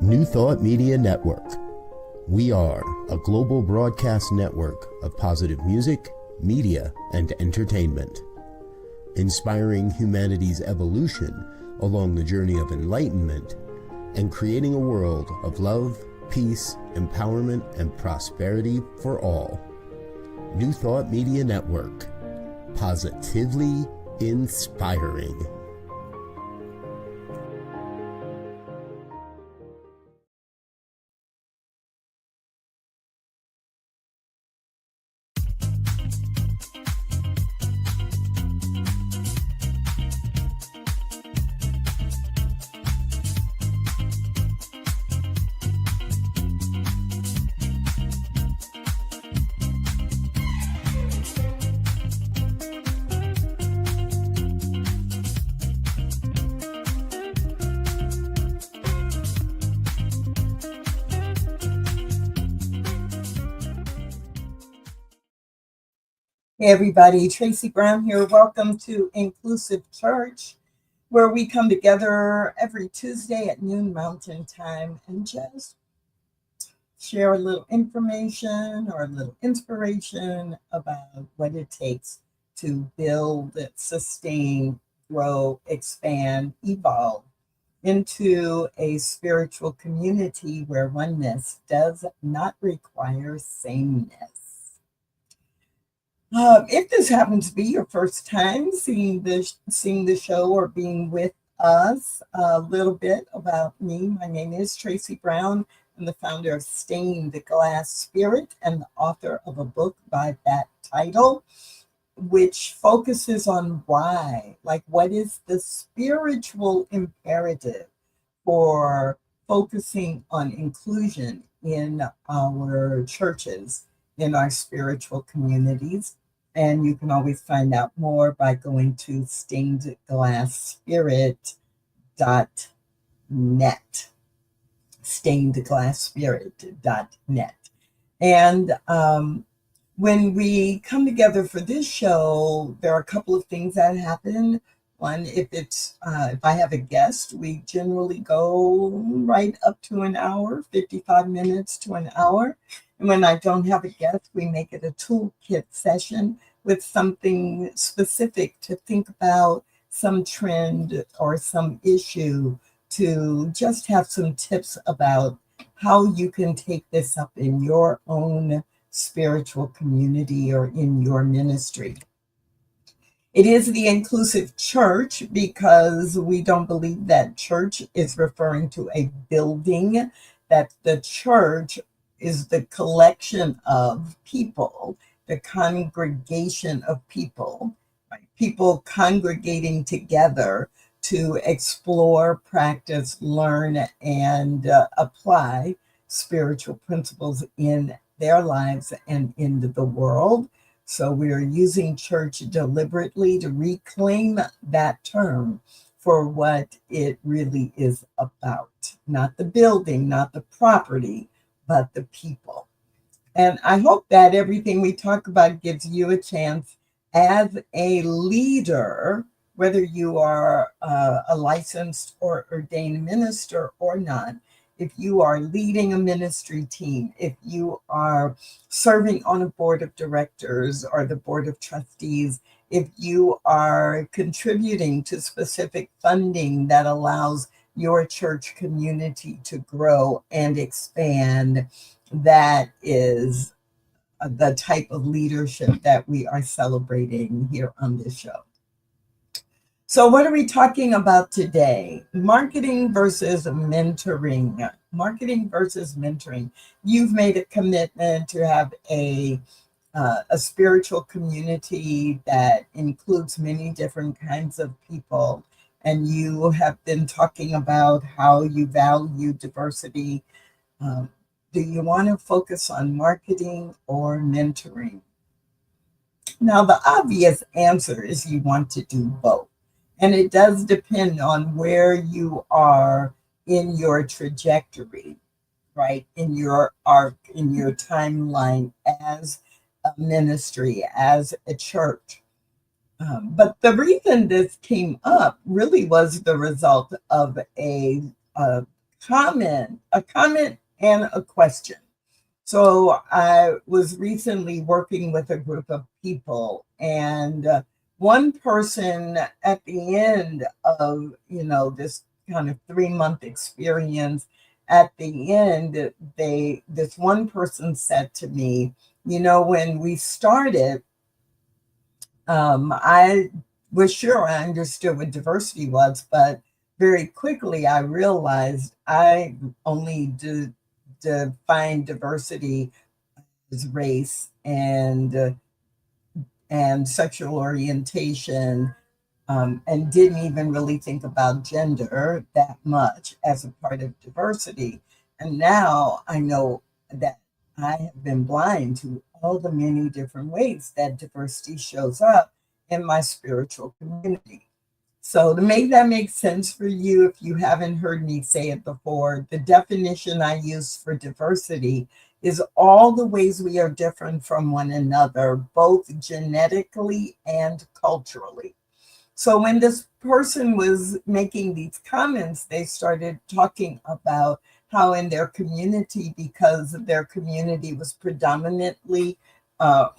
New Thought Media Network. We are a global broadcast network of positive music, media, and entertainment, inspiring humanity's evolution along the journey of enlightenment and creating a world of love, peace, empowerment, and prosperity for all. New Thought Media Network. Positively inspiring. Hey everybody, Tracy Brown here. Welcome to Inclusive Church, where we come together every Tuesday at noon Mountain Time and just share a little information or a little inspiration about what it takes to build, sustain, grow, expand, evolve into a spiritual community where oneness does not require sameness. If this happens to be your first time seeing the show or being with us, a little bit about me. My name is Tracy Brown. I'm the founder of Stained Glass Spirit and the author of a book by that title, which focuses on why, like what is the spiritual imperative for focusing on inclusion in our churches, in our spiritual communities. And you can always find out more by going to stainedglassspirit.net. Stainedglassspirit.net. And when we come together for this show, there are a couple of things that happen. One, if I have a guest, we generally go right up to an hour, 55 minutes to an hour. And when I don't have a guest, we make it a toolkit session with something specific to think about, some trend or some issue, to just have some tips about how you can take this up in your own spiritual community or in your ministry. It is the inclusive church because we don't believe that church is referring to a building, that the church is the collection of people, the congregation of people, right? People congregating together to explore, practice, learn, and apply spiritual principles in their lives and in the world. So we are using church deliberately to reclaim that term for what it really is about. Not the building, not the property, but the people. And I hope that everything we talk about gives you a chance as a leader, whether you are a licensed or ordained minister or not. If you are leading a ministry team, if you are serving on a board of directors or the board of trustees, if you are contributing to specific funding that allows your church community to grow and expand, that is the type of leadership that we are celebrating here on this show. So what are we talking about today? Marketing versus mentoring. Marketing versus mentoring. You've made a commitment to have a spiritual community that includes many different kinds of people. And you have been talking about how you value diversity. Do you want to focus on marketing or mentoring? Now, the obvious answer is you want to do both. And it does depend on where you are in your trajectory, right? In your arc, in your timeline as a ministry, as a church. But the reason this came up really was the result of a comment and a question. So I was recently working with a group of people, and one person at the end of this kind of 3 month experience, at the end, this one person said to me, when we started, I was sure I understood what diversity was, but very quickly I realized I only define diversity as race and sexual orientation, and didn't even really think about gender that much as a part of diversity. And now I know that I have been blind to all the many different ways that diversity shows up in my spiritual community. So, to make that make sense for you, if you haven't heard me say it before, the definition I use for diversity is all the ways we are different from one another, both genetically and culturally. So when this person was making these comments, they started talking about how in their community, because their community was predominantly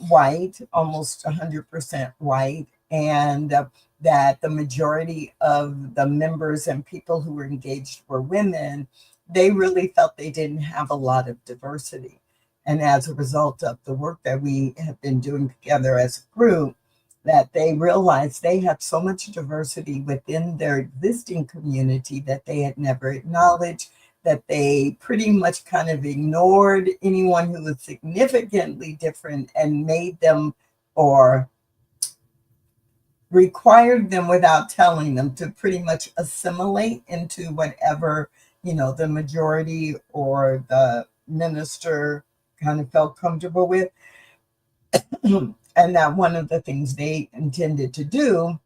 white, almost 100% white, and that the majority of the members and people who were engaged were women, they really felt they didn't have a lot of diversity. And as a result of the work that we have been doing together as a group, that they realized they had so much diversity within their existing community that they had never acknowledged, that they pretty much kind of ignored anyone who was significantly different and made them or required them without telling them to pretty much assimilate into whatever, the majority or the minister kind of felt comfortable with. And that one of the things they intended to do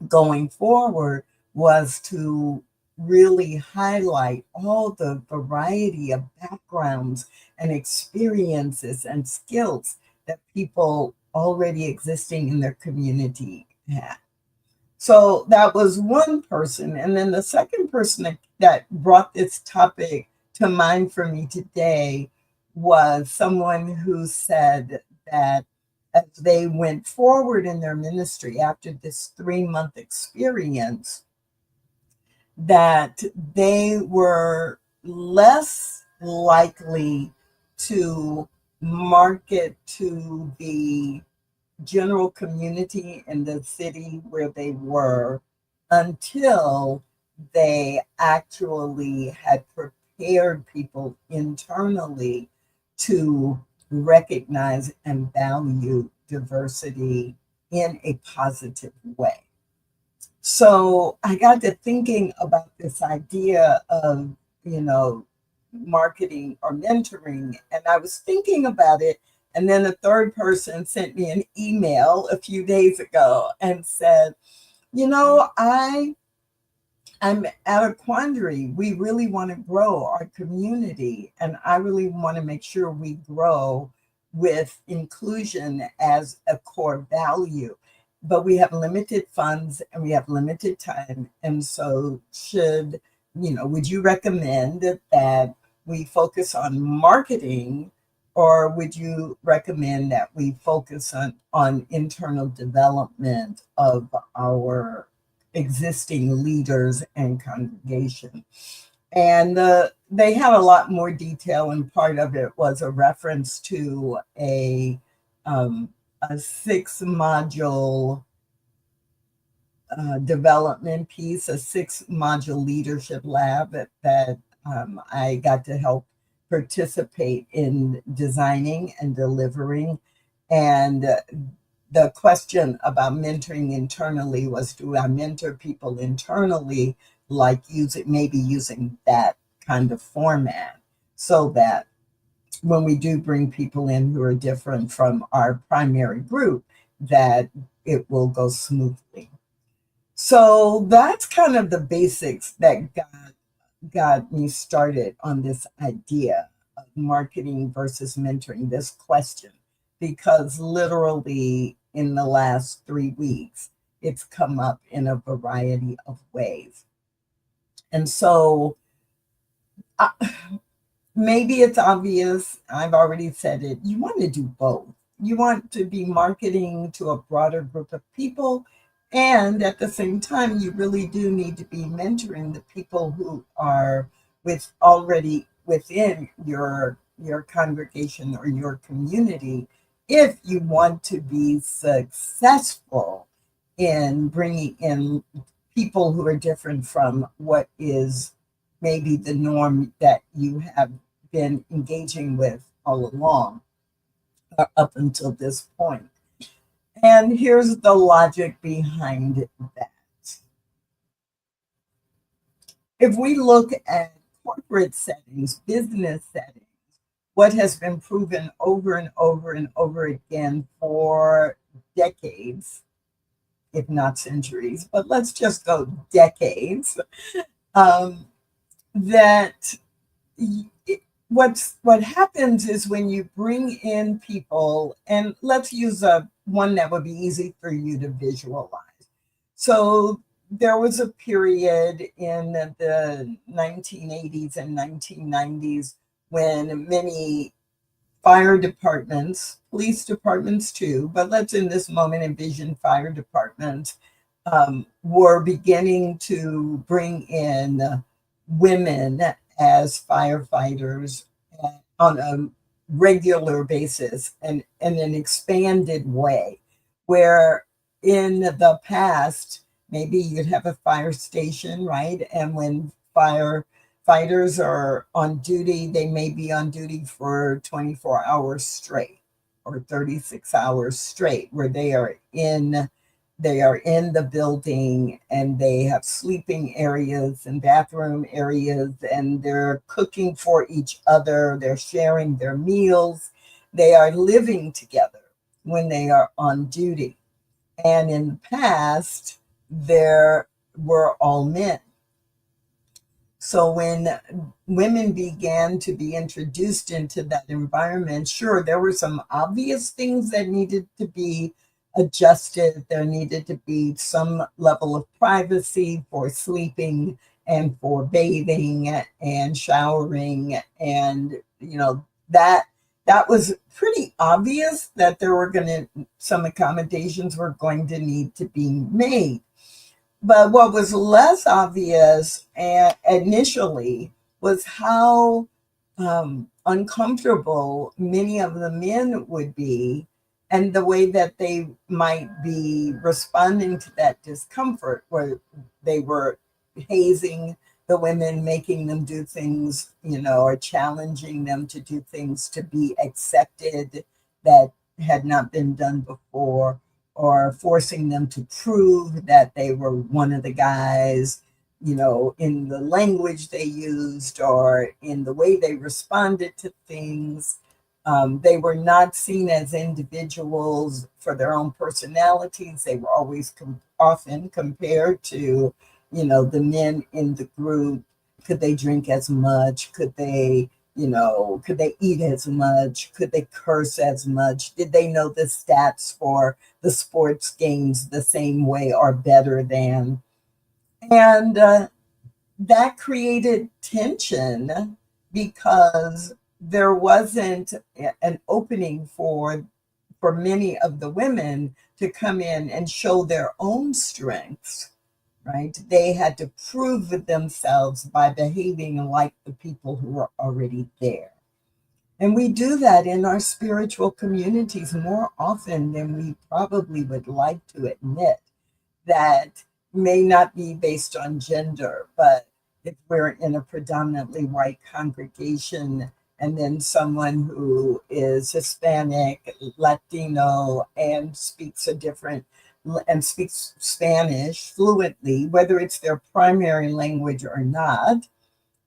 going forward was to really highlight all the variety of backgrounds and experiences and skills that people already existing in their community had. So that was one person. And then the second person that brought this topic to mind for me today was someone who said that as they went forward in their ministry after this 3 month experience, that they were less likely to market to the general community in the city where they were until they actually had prepared people internally to recognize and value diversity in a positive way. So I got to thinking about this idea of, marketing or mentoring, and I was thinking about it. And then a third person sent me an email a few days ago and said, I'm at a quandary. We really want to grow our community, and I really want to make sure we grow with inclusion as a core value. But we have limited funds and we have limited time. And so would you recommend that we focus on marketing, or would you recommend that we focus on internal development of our existing leaders and congregation? And they had a lot more detail, and part of it was a reference to a 6 module development piece, a 6 module leadership lab that I got to help participate in designing and delivering. And the question about mentoring internally was, do I mentor people internally, like using that kind of format, so that when we do bring people in who are different from our primary group, that it will go smoothly. So that's kind of the basics that got me started on this idea of marketing versus mentoring, this question, because literally in the last 3 weeks, it's come up in a variety of ways. And so maybe it's obvious. I've already said it. You want to do both. You want to be marketing to a broader group of people. And at the same time, you really do need to be mentoring the people who are with already within your congregation or your community if you want to be successful in bringing in people who are different from what is maybe the norm that you have been engaging with all along up until this point. And here's the logic behind that. If we look at corporate settings, business settings, what has been proven over and over and over again for decades, if not centuries, but let's just go decades, um, that what happens is when you bring in people, and let's use one that would be easy for you to visualize. So there was a period in the 1980s and 1990s when many fire departments, police departments too, but let's in this moment envision fire departments were beginning to bring in women as firefighters on a regular basis and in an expanded way, where in the past, maybe you'd have a fire station, right? And when firefighters are on duty, they may be on duty for 24 hours straight or 36 hours straight, where they are in the building and they have sleeping areas and bathroom areas and they're cooking for each other. They're sharing their meals. They are living together when they are on duty. And in the past, there were all men. So when women began to be introduced into that environment, sure, there were some obvious things that needed to be adjusted. There needed to be some level of privacy for sleeping and for bathing and showering. And, that was pretty obvious that some accommodations were going to need to be made. But what was less obvious initially was how uncomfortable many of the men would be and the way that they might be responding to that discomfort, where they were hazing the women, making them do things, or challenging them to do things to be accepted that had not been done before, or forcing them to prove that they were one of the guys, in the language they used or in the way they responded to things. They were not seen as individuals for their own personalities. They were always often compared to, the men in the group. Could they drink as much? Could they eat as much? Could they curse as much? Did they know the stats for the sports games the same way or better than? And that created tension because there wasn't an opening for many of the women to come in and show their own strengths, right? They had to prove themselves by behaving like the people who were already there. And we do that in our spiritual communities more often than we probably would like to admit. That may not be based on gender, but if we're in a predominantly white congregation and then someone who is Hispanic, Latino, and speaks Spanish fluently, whether it's their primary language or not,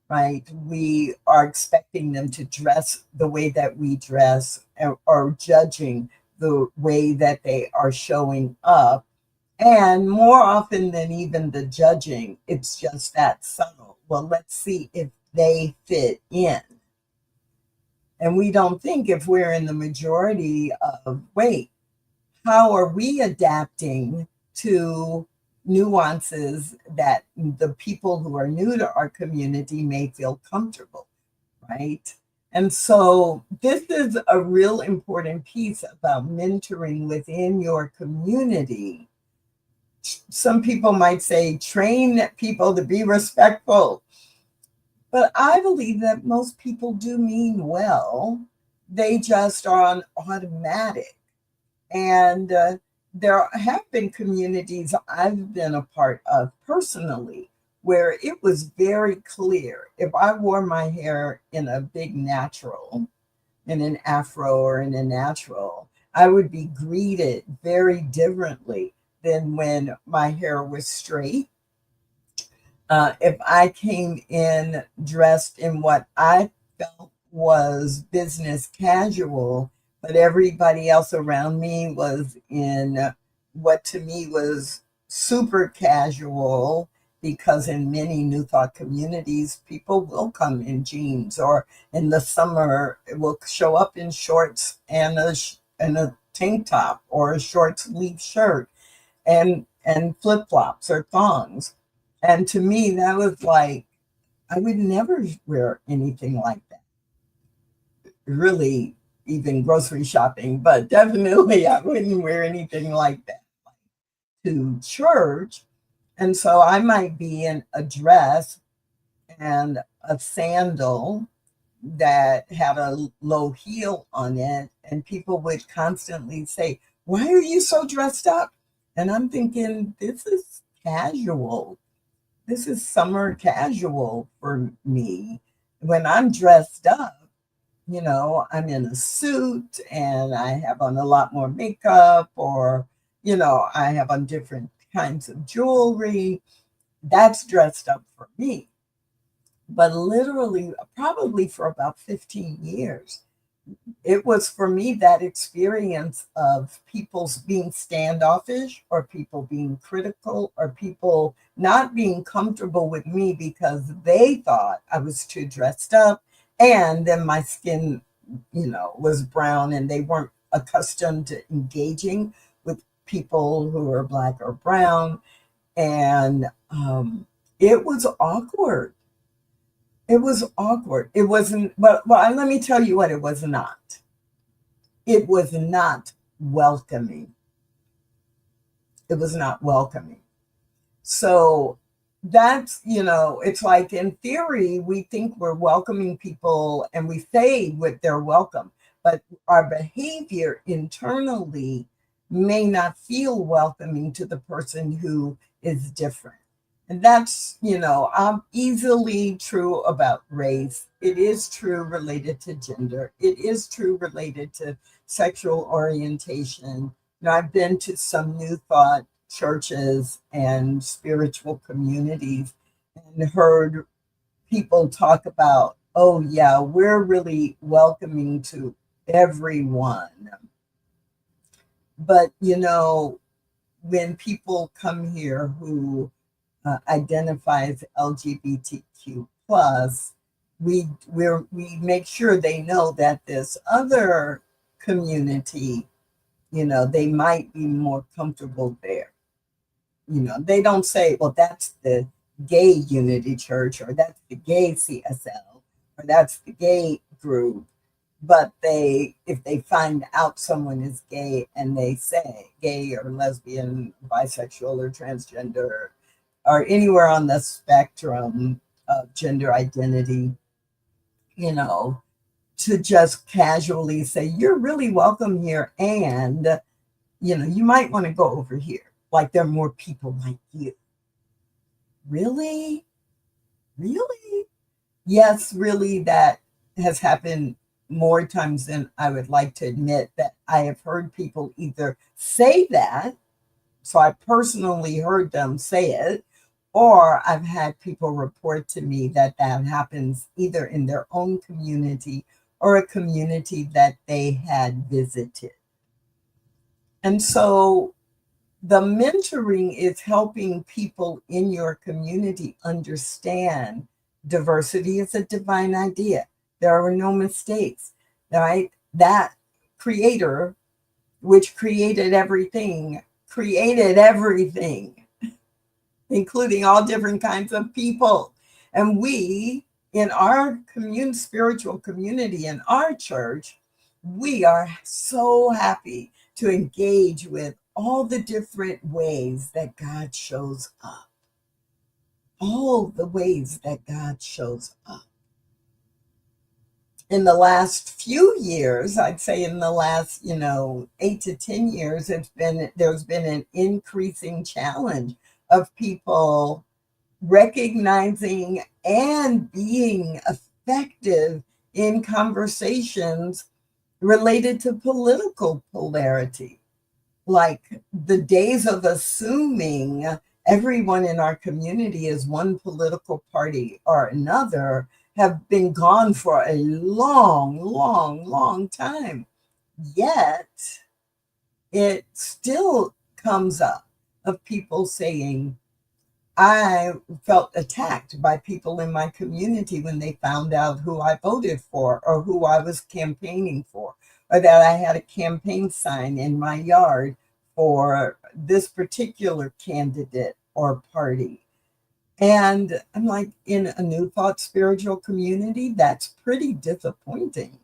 right? We are expecting them to dress the way that we dress, or judging the way that they are showing up. And more often than even the judging, it's just that subtle. Well, let's see if they fit in. And we don't think, if we're in the majority, of, wait, how are we adapting to nuances that the people who are new to our community may feel comfortable right? And so this is a real important piece about mentoring within your community. Some people might say train people to be respectful, but I believe that most people do mean well. They just are on automatic. And there have been communities I've been a part of personally where it was very clear if I wore my hair in a big natural, in an afro or in a natural, I would be greeted very differently than when my hair was straight. If I came in dressed in what I felt was business casual, but everybody else around me was in what to me was super casual, because in many New Thought communities, people will come in jeans, or in the summer, it will show up in shorts and a tank top or a short sleeve shirt and flip flops or thongs. And to me, that was like, I would never wear anything like that. Really, even grocery shopping, but definitely I wouldn't wear anything like that to church. And so I might be in a dress and a sandal that had a low heel on it, and people would constantly say, "Why are you so dressed up?" And I'm thinking, this is casual. This is summer casual for me. When I'm dressed up, I'm in a suit and I have on a lot more makeup, or, I have on different kinds of jewelry. That's dressed up for me. But literally, probably for about 15 years, it was for me that experience of people being standoffish, or people being critical, or people not being comfortable with me because they thought I was too dressed up, and then my skin, was brown, and they weren't accustomed to engaging with people who are black or brown. And it was awkward. It was awkward. It wasn't, but well, let me tell you what it was not. It was not welcoming. It was not welcoming. So that's, it's like in theory, we think we're welcoming people and we say what they're welcome, but our behavior internally may not feel welcoming to the person who is different. And that's, easily true about race. It is true related to gender. It is true related to sexual orientation. I've been to some New Thought churches and spiritual communities and heard people talk about, oh, yeah, we're really welcoming to everyone. But, when people come here who identify as LGBTQ plus, we make sure they know that this other community, they might be more comfortable there. They don't say, well, that's the gay Unity Church, or that's the gay CSL, or that's the gay group. But if they find out someone is gay and they say gay or lesbian, bisexual, or transgender, or anywhere on the spectrum of gender identity, to just casually say, you're really welcome here. And, you might want to go over here. Like there are more people like you. Really? Really? Yes, really, that has happened more times than I would like to admit, that I have heard people either say that, so I personally heard them say it, or I've had people report to me that happens either in their own community or a community that they had visited. And so the mentoring is helping people in your community understand diversity is a divine idea. There are no mistakes, right? That creator, which created everything, including all different kinds of people. And we, in our spiritual community in our church, we are so happy to engage with all the different ways that God shows up. All the ways that God shows up. In the last few years, I'd say in the last, 8 to 10 years, there's been an increasing challenge of people recognizing and being effective in conversations related to political polarity. Like the days of assuming everyone in our community is one political party or another have been gone for a long, long, long time. Yet it still comes up of people saying, I felt attacked by people in my community when they found out who I voted for or who I was campaigning for, or that I had a campaign sign in my yard for this particular candidate or party. And I'm like, in a New Thought spiritual community, that's pretty disappointing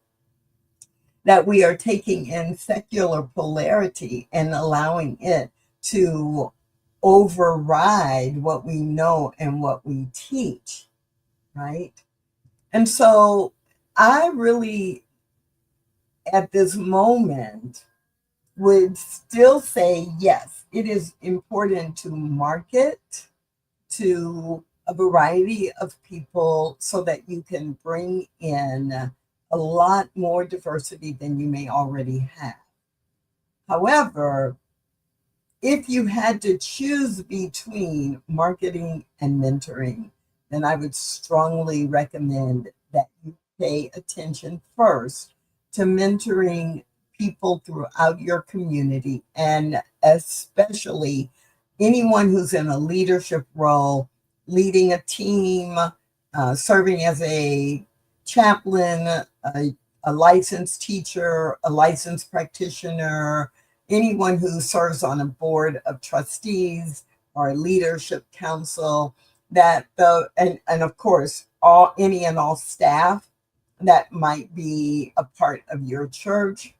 that we are taking in secular polarity and allowing it to override what we know and what we teach, right? And so I really, at this moment, would still say, yes, it is important to market to a variety of people so that you can bring in a lot more diversity than you may already have. However, if you had to choose between marketing and mentoring, then I would strongly recommend that you pay attention first to mentoring people throughout your community, and especially anyone who's in a leadership role, leading a team, serving as a chaplain, a licensed teacher, a licensed practitioner, anyone who serves on a board of trustees or a leadership council, and of course any and all staff that might be a part of your church.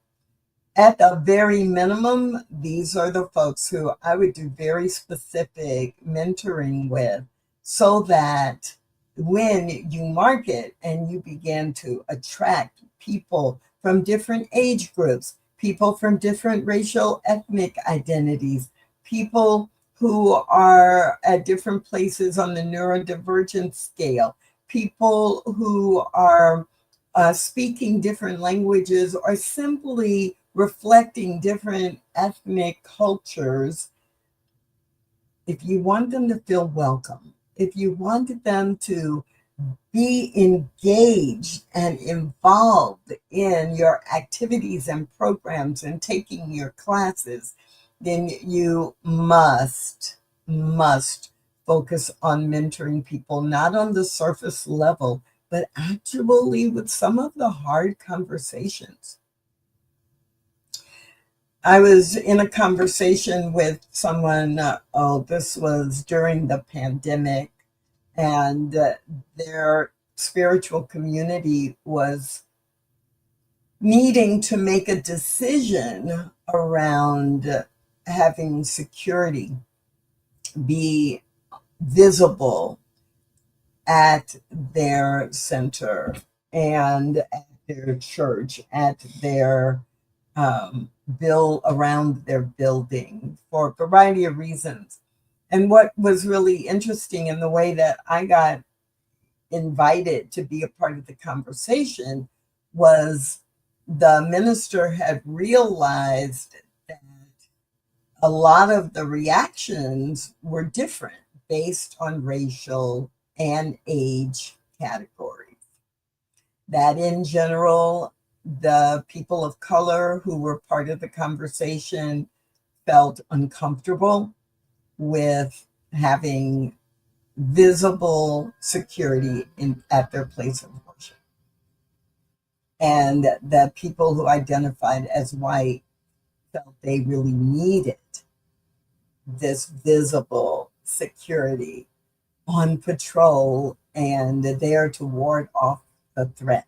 At the very minimum, these are the folks who I would do very specific mentoring with, so that when you market and you begin to attract people from different age groups, people from different racial ethnic identities, people who are at different places on the neurodivergent scale, people who are speaking different languages or simply reflecting different ethnic cultures, if you want them to feel welcome, if you wanted them to be engaged and involved in your activities and programs and taking your classes, then you must focus on mentoring people, not on the surface level, but actually with some of the hard conversations. I was in a conversation with someone, this was during the pandemic, and their spiritual community was needing to make a decision around having security be visible at their center and at their church, at their around their building, for a variety of reasons. And what was really interesting in the way that I got invited to be a part of the conversation was the minister had realized that a lot of the reactions were different based on racial and age categories. That in general, the people of color who were part of the conversation felt uncomfortable with having visible security at their place of worship. And the people who identified as white felt they really needed this visible security on patrol and they are to ward off the threat.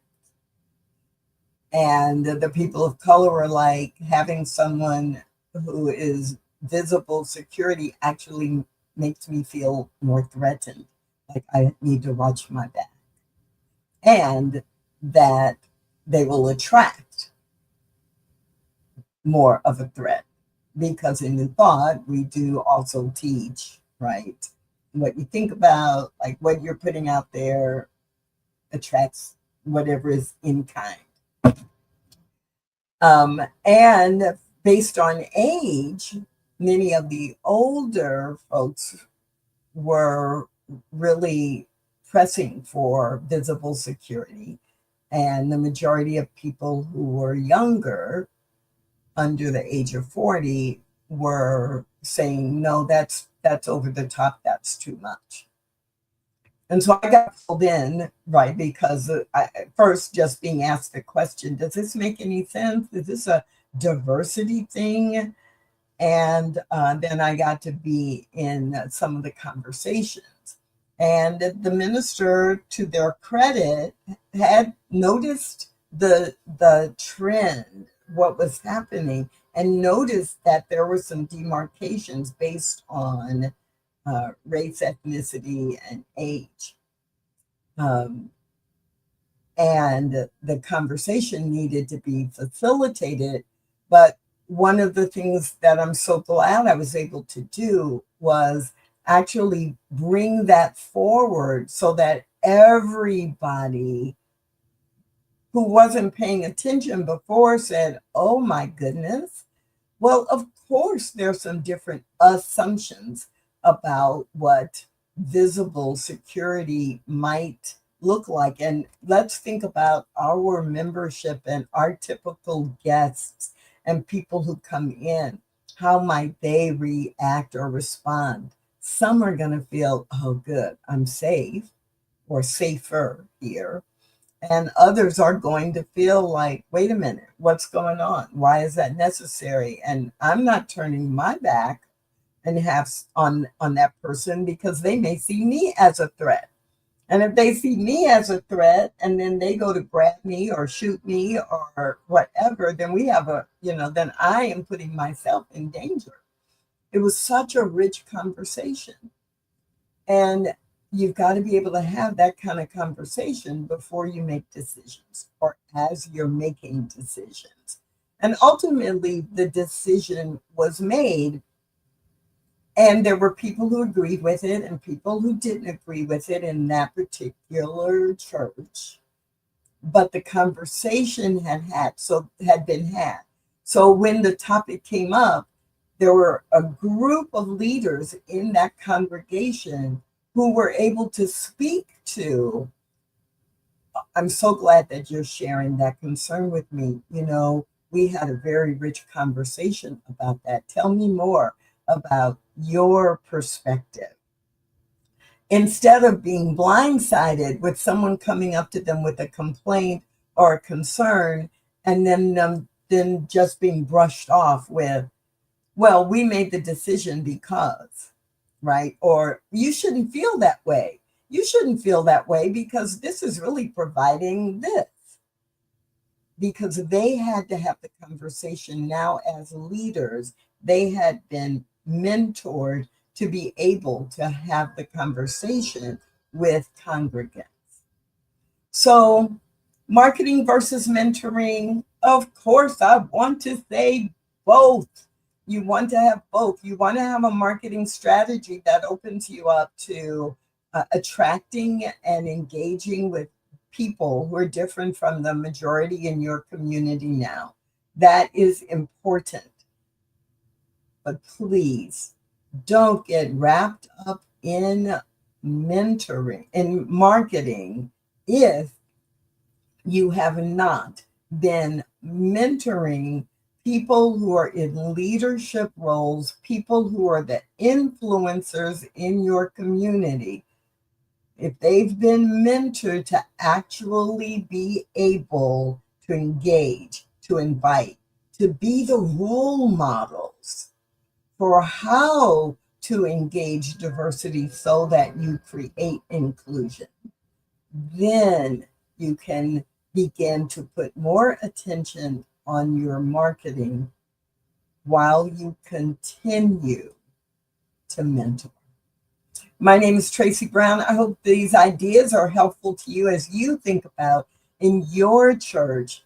And the people of color are like, having someone who is visible security actually makes me feel more threatened. Like I need to watch my back. And that they will attract more of a threat. Because in the thought, we do also teach, right? What you think about, like what you're putting out there, attracts whatever is in kind. And based on age, many of the older folks were really pressing for visible security. And the majority of people who were younger, under the age of 40, were saying, no, that's over the top, that's too much. And so I got pulled in, right, because first just being asked the question, does this make any sense? Is this a diversity thing? And then I got to be in some of the conversations. And the minister, to their credit, had noticed the trend, what was happening, and noticed that there were some demarcations based on race, ethnicity, and age. And the conversation needed to be facilitated. But one of the things that I'm so glad I was able to do was actually bring that forward so that everybody who wasn't paying attention before said, oh my goodness. Well, of course, there's some different assumptions about what visible security might look like. And let's think about our membership and our typical guests and people who come in. How might they react or respond? Some are going to feel, oh, good, I'm safe or safer here. And others are going to feel like, wait a minute, what's going on? Why is that necessary? And I'm not turning my back and have on that person because they may see me as a threat. And if they see me as a threat and then they go to grab me or shoot me or whatever, then we have then I am putting myself in danger. It was such a rich conversation. And you've got to be able to have that kind of conversation before you make decisions or as you're making decisions. And ultimately, the decision was made. And there were people who agreed with it and people who didn't agree with it in that particular church. But the conversation had been had. So when the topic came up, there were a group of leaders in that congregation who were able to speak to, I'm so glad that you're sharing that concern with me. We had a very rich conversation about that. Tell me more about your perspective. Instead of being blindsided with someone coming up to them with a complaint or a concern and then just being brushed off with, well, we made the decision because, right? Or you shouldn't feel that way. You shouldn't feel that way because this is really providing this. Because they had to have the conversation now as leaders. They had been mentored to be able to have the conversation with congregants. So, marketing versus mentoring, of course, I want to say both. You want to have both. You want to have a marketing strategy that opens you up to attracting and engaging with people who are different from the majority in your community now. That is important. But please don't get wrapped up in mentoring and marketing if you have not been mentoring people who are in leadership roles, people who are the influencers in your community. If they've been mentored to actually be able to engage, to invite, to be the role models for how to engage diversity so that you create inclusion. then you can begin to put more attention on your marketing while you continue to mentor. My name is Tracy Brown. I hope these ideas are helpful to you as you think about in your church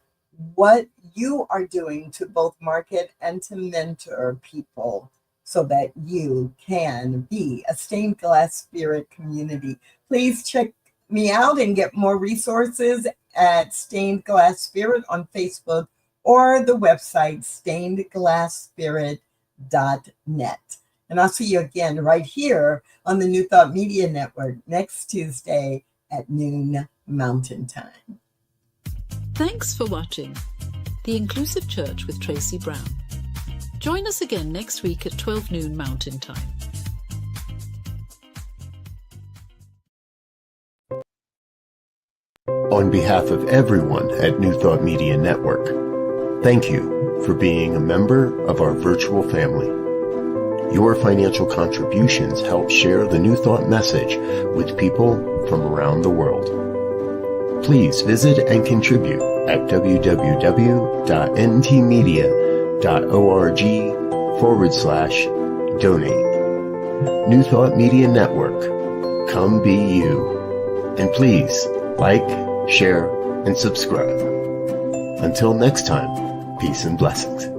what you are doing to both market and to mentor people so that you can be a stained glass spirit community. Please check me out and get more resources at Stained Glass Spirit on Facebook or the website stainedglassspirit.net. And I'll see you again right here on the New Thought Media Network next Tuesday at noon Mountain Time. Thanks for watching The Inclusive Church with Tracy Brown. Join us again next week at 12 noon Mountain Time. On behalf of everyone at New Thought Media Network, thank you for being a member of our virtual family. Your financial contributions help share the New Thought message with people from around the world. Please visit and contribute at www.ntmedia.org/donate. New Thought Media Network, come be you. And please like, share, and subscribe. Until next time, peace and blessings.